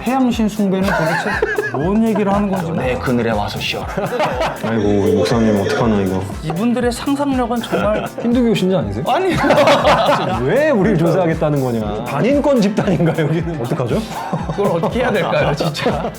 태양신 숭배는 도대체 뭔 얘기를 하는 건지 내 그늘에 와서 쉬어라. 아이고 우리 목사님 어떡하나 이거. 이분들의 상상력은 정말 힌두교 신자 아니세요? 아니 왜 우리를 조사하겠다는 거냐. 반인권 집단인가 여기는. 어떡하죠? 그걸 어떻게 해야 될까요 진짜.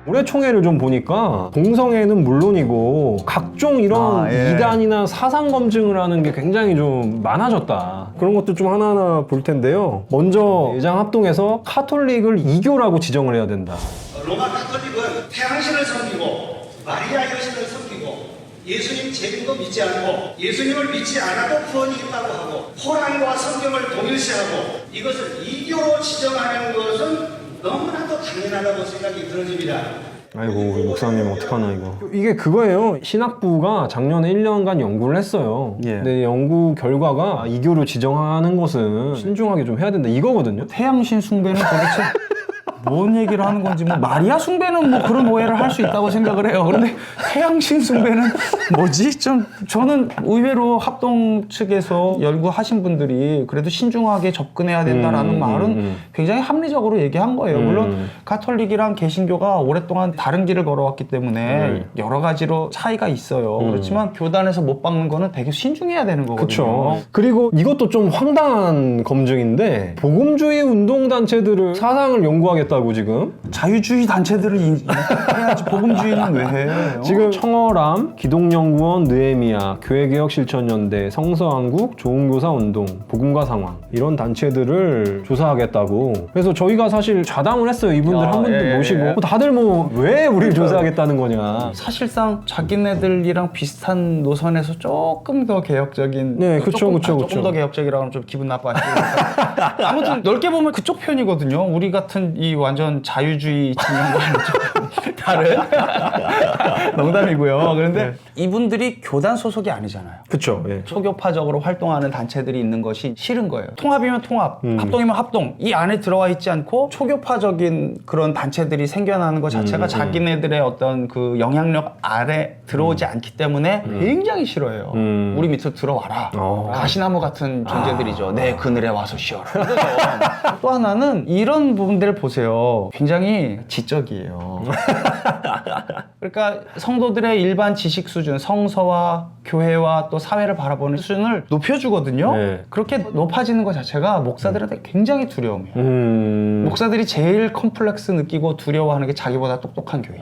올해 총회를 좀 보니까 동성애는 물론이고 각종 이런 예. 이단이나 사상 검증을 하는 게 굉장히 좀 많아졌다. 그런 것도 좀 하나하나 볼 텐데요. 먼저 예장 합동에서 카톨릭을 이교라고 지정을 해야 된다. 로마 가톨릭은 태양신을 섬기고 마리아 여신을 섬기고 예수님 재림도 믿지 않고 예수님을 믿지 않아도 구원이 있다고 하고 코란과 성경을 동일시하고 이것을 이교로 지정하는 것은 너무나도 당연하다고 생각이 들어집니다. 아이고 우리 목사님 어떡하나 이거. 이게 그거예요. 신학부가 작년에 1년간 연구를 했어요. 예. 근데 연구 결과가 이교로 지정하는 것은 신중하게 좀 해야 된다 이거거든요. 태양신 숭배는 도대체 뭔 얘기를 하는 건지 뭐 마리아 숭배는 뭐 그런 오해를 할 수 있다고 생각을 해요. 그런데 태양신 숭배는 뭐지? 좀 저는 의외로 합동 측에서 연구하신 분들이 그래도 신중하게 접근해야 된다라는 말은 굉장히 합리적으로 얘기한 거예요. 물론 가톨릭이랑 개신교가 오랫동안 다른 길을 걸어왔기 때문에 여러 가지로 차이가 있어요. 그렇지만 교단에서 못 박는 거는 되게 신중해야 되는 거거든요. 그렇죠. 그리고 이것도 좀 황당한 검증인데 복음주의 운동단체들을 사상을 연구하겠다고 지금 자유주의 단체들을 해야지 복음주의는 왜 해? 지금 청어람, 기독연구원, 느헤미야, 교회개혁실천연대, 성서한국, 좋은교사운동, 복음과 상황 이런 단체들을 조사하겠다고. 그래서 저희가 사실 좌담을 했어요. 이분들 한 분들 모시고 다들 뭐 왜 우리를 조사하겠다는 거냐. 사실상 자기네들이랑 비슷한 노선에서 조금 더 개혁적인 네, 그쵸, 그쵸. 조금 더 개혁적이라고 하면 좀 기분 나빠하시니까 아무튼 넓게 보면 그쪽 편이거든요. 우리 같은 이 완전 자유주의 진영과는 좀 다른 농담이고요. 그런데 이분들이 교단 소속이 아니잖아요. 그쵸. 예. 소교파적으로 활동하는 단체들이 있는 것이 싫은 거예요. 통합이면 통합, 합동이면 합동. 이 안에 들어와 있지 않고 초교파적인 그런 단체들이 생겨나는 것 자체가 자기네들의 어떤 그 영향력 아래 들어오지 않기 때문에 굉장히 싫어해요. 우리 밑으로 들어와라. 가시나무 같은 존재들이죠. 내 그늘에 와서 쉬어라. 그렇죠. 또 하나는 이런 부분들을 보세요. 굉장히 지적이에요. 그러니까 성도들의 일반 지식 수준, 성서와 교회와 또 사회를 바라보는 수준을 높여주거든요. 네. 그렇게 높아지는 것 자체가 목사들한테 굉장히 두려움이에요. 목사들이 제일 컴플렉스 느끼고 두려워하는 게 자기보다 똑똑한 교인.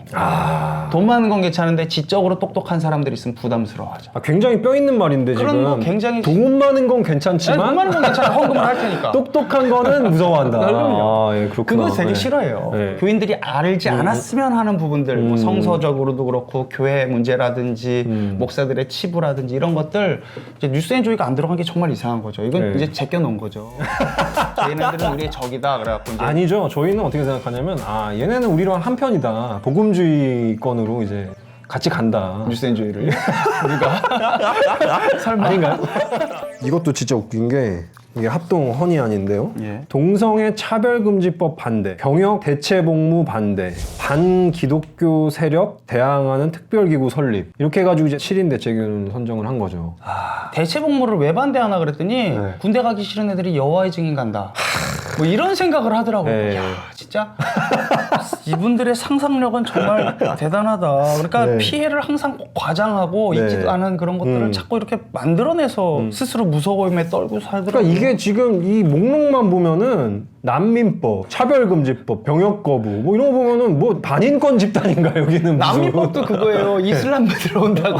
돈 많은 건 괜찮은데 지적으로 똑똑한 사람들이 있으면 부담스러워하죠. 굉장히 뼈 있는 말인데 그런 지금 거 굉장히 돈 많은 건 아니, 괜찮지만 돈 많은 건 괜찮아. 헌금을 할 테니까. 똑똑한 거는 무서워한다. 그럼요. 예, 그렇구나. 그거 되게 네. 싫어해요. 네. 교인들이 알지 않았으면 하는 부분들, 뭐 성서적으로도 그렇고 교회 문제라든지 목사들의 치부라든지 이런 것들 이제 뉴스앤조이가 안 들어간 게 정말 이상한 거죠. 이건 네. 이제 제껴놓은 거죠. 얘네들은 우리의 적이다. 그래갖고 이제 아니죠. 저희는 어떻게 생각하냐면 얘네는 우리랑 한편이다. 복음주의권으로 이제 같이 간다. 뉴스앤조이를 누가 설마 아닌가요? 이것도 진짜 웃긴 게 이게 합동 헌의안인데요. 예. 동성애 차별금지법 반대, 병역 대체복무 반대, 반기독교 세력 대항하는 특별기구 설립 이렇게 해가지고 이제 7인 대책위원을 선정을 한 거죠. 대체복무를 왜 반대하나 그랬더니 군대 가기 싫은 애들이 여호와의 증인 간다. 뭐 이런 생각을 하더라고요. 네. 야, 진짜 이분들의 상상력은 정말 대단하다. 그러니까 네. 피해를 항상 과장하고 네. 있지도 않은 그런 것들을 자꾸 이렇게 만들어내서 스스로 무서움에 떨고 살더라고요. 그러니까 이게 지금 이 목록만 보면은 난민법, 차별금지법, 병역거부 뭐 이런 거 보면은 뭐 반인권 집단인가 여기는 무슨. 난민법도 그거예요. 이슬람 들어온다고.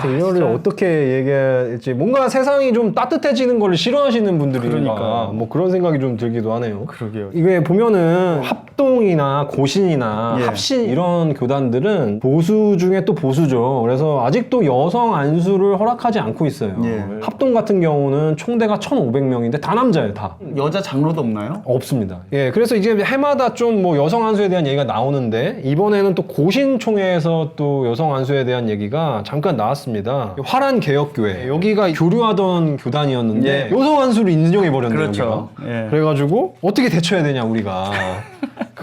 이거를 어떻게 얘기할지 뭔가 세상이 좀 따뜻해지는 걸 싫어하시는 분들이니까 그러니까. 뭐 그런 생각이 좀 들기도 하네요. 그러게요. 이게 보면은 합동이나 고신이나 예. 합신 이런 교단들은 보수 중에 또 보수죠. 그래서 아직도 여성 안수를 허락하지 않고 있어요. 예. 합동 같은 경우는 총대가 1,500명인데 다 남자예요, 다. 여자 장로도 없나요? 없습니다. 예, 그래서 이제 해마다 좀 뭐 여성 안수에 대한 얘기가 나오는데 이번에는 또 고신총회에서 또 여성 안수에 대한 얘기가 잠깐 나왔습니다. 화란 개혁교회 여기가 교류하던 교단이었는데 예. 여성 안수를 인정해 버렸네요. 그렇죠. 예. 그래가지고 어떻게 대처해야 되냐 우리가.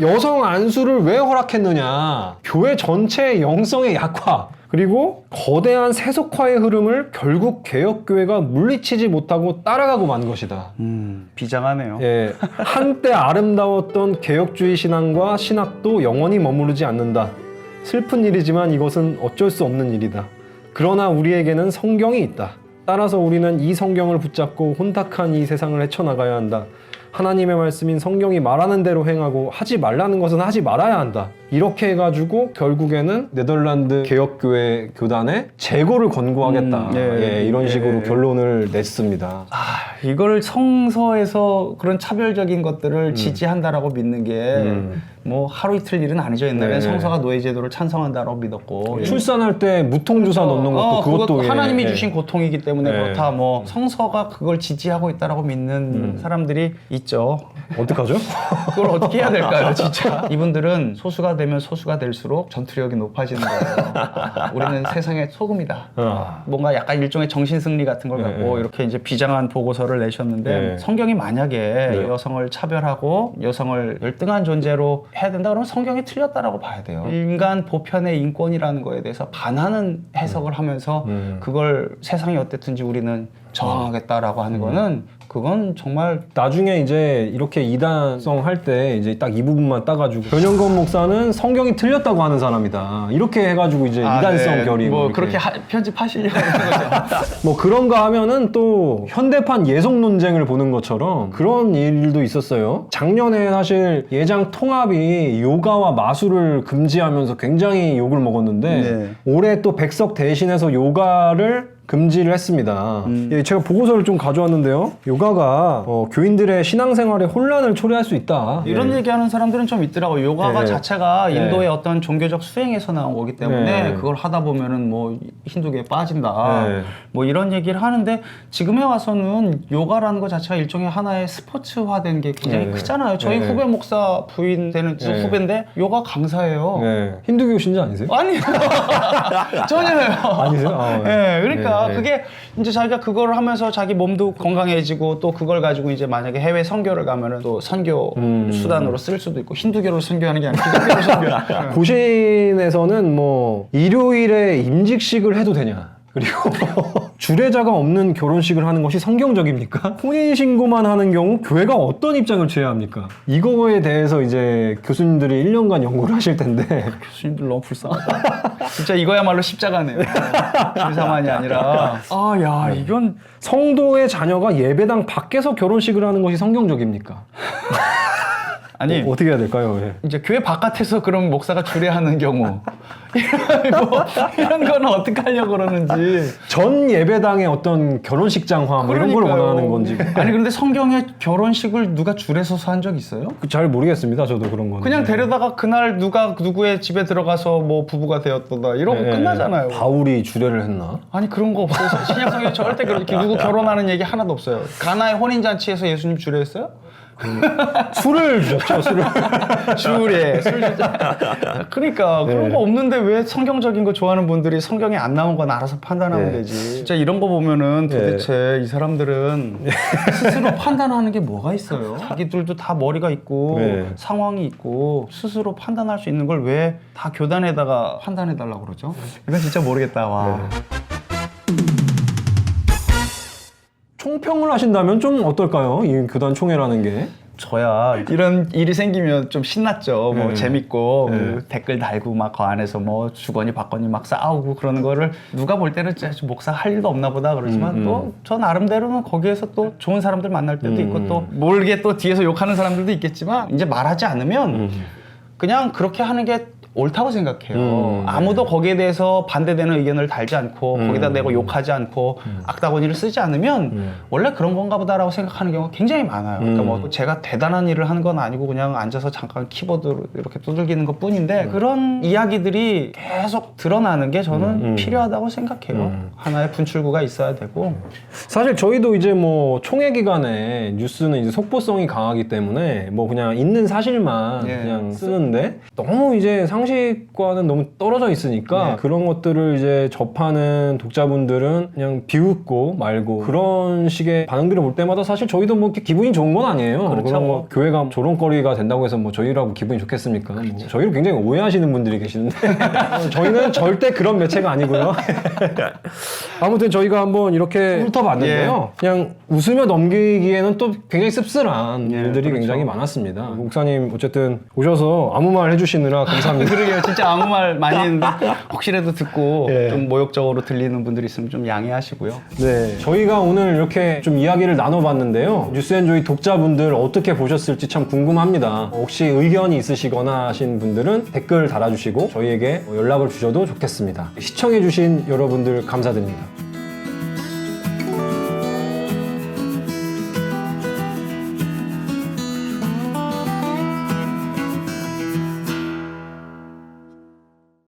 여성 안수를 왜 허락했느냐? 교회 전체의 영성의 약화. 그리고 거대한 세속화의 흐름을 결국 개혁교회가 물리치지 못하고 따라가고 만 것이다. 비장하네요. 예, 한때 아름다웠던 개혁주의 신앙과 신학도 영원히 머무르지 않는다. 슬픈 일이지만 이것은 어쩔 수 없는 일이다. 그러나 우리에게는 성경이 있다. 따라서 우리는 이 성경을 붙잡고 혼탁한 이 세상을 헤쳐나가야 한다. 하나님의 말씀인 성경이 말하는 대로 행하고 하지 말라는 것은 하지 말아야 한다. 이렇게 해가지고 결국에는 네덜란드 개혁교회 교단의 재고를 권고하겠다. 이런 식으로 결론을 냈습니다. 이걸 성서에서 그런 차별적인 것들을 지지한다라고 믿는 게 뭐 하루 이틀 일은 아니죠. 옛날에 성서가 노예제도를 찬성한다라고 믿었고 출산할 때 무통주사 넣는 것도 그것도 하나님이 주신 고통이기 때문에 예. 그렇다. 뭐 성서가 그걸 지지하고 있다라고 믿는 사람들이 있죠. 어떡하죠? 그걸 어떻게 해야 될까요, 진짜? 이분들은 소수가 되면 소수가 될수록 전투력이 높아지는 거예요. 우리는 세상의 소금이다. 뭔가 약간 일종의 정신승리 같은 걸 갖고 이렇게 이제 비장한 보고서를 내셨는데 성경이 만약에 여성을 차별하고 여성을 열등한 존재로 해야 된다 그러면 성경이 틀렸다라고 봐야 돼요. 인간 보편의 인권이라는 거에 대해서 반하는 해석을 하면서 그걸 세상이 어땠든지 우리는 저항하겠다라고 하는 거는 그건 정말 나중에 이제 이렇게 이단성 할 때 이제 딱 이 부분만 따가지고 변영건 목사는 성경이 틀렸다고 하는 사람이다. 이렇게 해가지고 이제 이단성 결이 뭐 이렇게. 그렇게 편집하시려고 하는 거죠. 뭐 그런가 하면은 또 현대판 예속 논쟁을 보는 것처럼 그런 일도 있었어요. 작년에 사실 예장 통합이 요가와 마술을 금지하면서 굉장히 욕을 먹었는데 올해 또 백석 대신해서 요가를 금지를 했습니다. 예, 제가 보고서를 좀 가져왔는데요. 요가가 교인들의 신앙생활에 혼란을 초래할 수 있다. 이런 얘기하는 사람들은 좀 있더라고요. 요가가 자체가 인도의 어떤 종교적 수행에서 나온 거기 때문에 그걸 하다 보면은 뭐 힌두교에 빠진다. 뭐 이런 얘기를 하는데 지금에 와서는 요가라는 것 자체가 일종의 하나의 스포츠화된 게 굉장히 크잖아요. 저희 후배 목사 부인 되는 후배인데 요가 강사예요. 힌두교 신자 아니세요? 아니요. 전혀요. 아니세요? 그러니까 그게 이제 자기가 그걸 하면서 자기 몸도 건강해지고 또 그걸 가지고 이제 만약에 해외 선교를 가면은 또 선교 수단으로 쓸 수도 있고 힌두교를 선교하는 게 아니라 기독교를 선교. 고신에서는 뭐 일요일에 임직식을 해도 되냐? 그리고 주례자가 없는 결혼식을 하는 것이 성경적입니까? 혼인신고만 하는 경우 교회가 어떤 입장을 취해야 합니까? 이거에 대해서 이제 교수님들이 1년간 연구를 하실 텐데 교수님들 너무 불쌍하다. 진짜 이거야말로 십자가네요. 불쌍만이 아니라 이건 성도의 자녀가 예배당 밖에서 결혼식을 하는 것이 성경적입니까? 아니 어떻게 해야 될까요? 이제 교회 바깥에서 그럼 목사가 주례하는 경우 이런 거는 어떻게 하려고 그러는지 전 예배당의 어떤 결혼식장화 뭐 이런 걸 원하는 건지. 아니 그런데 성경에 결혼식을 누가 줄에 서서 한 적 있어요? 잘 모르겠습니다. 저도 그런 거는. 그냥 데려다가 그날 누가 누구의 집에 들어가서 뭐 부부가 되었다 이러고 끝나잖아요. 바울이 주례를 했나? 아니 그런 거 없어요. 신약성경에 절대 그렇게 누구 결혼하는 얘기 하나도 없어요. 가나의 혼인잔치에서 예수님 주례했어요? 술을 주셨죠, 술을. 주례, 술 주자. 그러니까 그런 거 없는데 왜 성경적인 거 좋아하는 분들이 성경에 안 나온 건 알아서 판단하면 되지. 진짜 이런 거 보면은 도대체 이 사람들은 스스로 판단하는 게 뭐가 있어요? 자기들도 다 머리가 있고 상황이 있고 스스로 판단할 수 있는 걸 왜 다 교단에다가 판단해달라고 그러죠? 이건 진짜 모르겠다. 와. 총평을 하신다면 좀 어떨까요? 이 교단 총회라는 게. 저야 이런 일이 생기면 좀 신났죠. 뭐 재밌고 그 댓글 달고 막 그 안에서 뭐 주거니 받거니 막 싸우고 그러는 거를 누가 볼 때는 진짜 목사 할 일도 없나 보다 그러지만 또 저 나름대로는 거기에서 또 좋은 사람들 만날 때도 있고 또 모르게 또 뒤에서 욕하는 사람들도 있겠지만 이제 말하지 않으면 그냥 그렇게 하는 게 옳다고 생각해요. 아무도 거기에 대해서 반대되는 의견을 달지 않고 거기다 내고 욕하지 않고 악다구니를 쓰지 않으면 원래 그런 건가 보다라고 생각하는 경우가 굉장히 많아요. 그러니까 뭐 제가 대단한 일을 하는 건 아니고 그냥 앉아서 잠깐 키보드로 이렇게 두들기는 것 뿐인데 그런 이야기들이 계속 드러나는 게 저는 필요하다고 생각해요. 하나의 분출구가 있어야 되고. 사실 저희도 이제 뭐 총회 기간에 뉴스는 이제 속보성이 강하기 때문에 뭐 그냥 있는 사실만 그냥 쓰는데 너무 이제 상식과는 너무 떨어져 있으니까 네. 그런 것들을 이제 접하는 독자분들은 그냥 비웃고 말고 그런 식의 반응들을 볼 때마다 사실 저희도 뭐 이렇게 기분이 좋은 건 아니에요. 그렇죠. 그런 거 교회가 조롱거리가 된다고 해서 뭐 저희라고 기분이 좋겠습니까? 뭐 저희를 굉장히 오해하시는 분들이 계시는데 저희는 절대 그런 매체가 아니고요. 아무튼 저희가 한번 이렇게 훑어봤는데요. 그냥 웃으며 넘기기에는 또 굉장히 씁쓸한 예, 일들이 그렇죠. 굉장히 많았습니다. 목사님 어쨌든 오셔서 아무 말 해주시느라 감사합니다. 그러게요. 진짜 아무 말 많이 했는데 혹시라도 듣고 예. 좀 모욕적으로 들리는 분들이 있으면 좀 양해하시고요. 네, 저희가 오늘 이렇게 좀 이야기를 나눠봤는데요. 뉴스앤조이 독자분들 어떻게 보셨을지 참 궁금합니다. 혹시 의견이 있으시거나 하신 분들은 댓글 달아주시고 저희에게 연락을 주셔도 좋겠습니다. 시청해주신 여러분들 감사드립니다.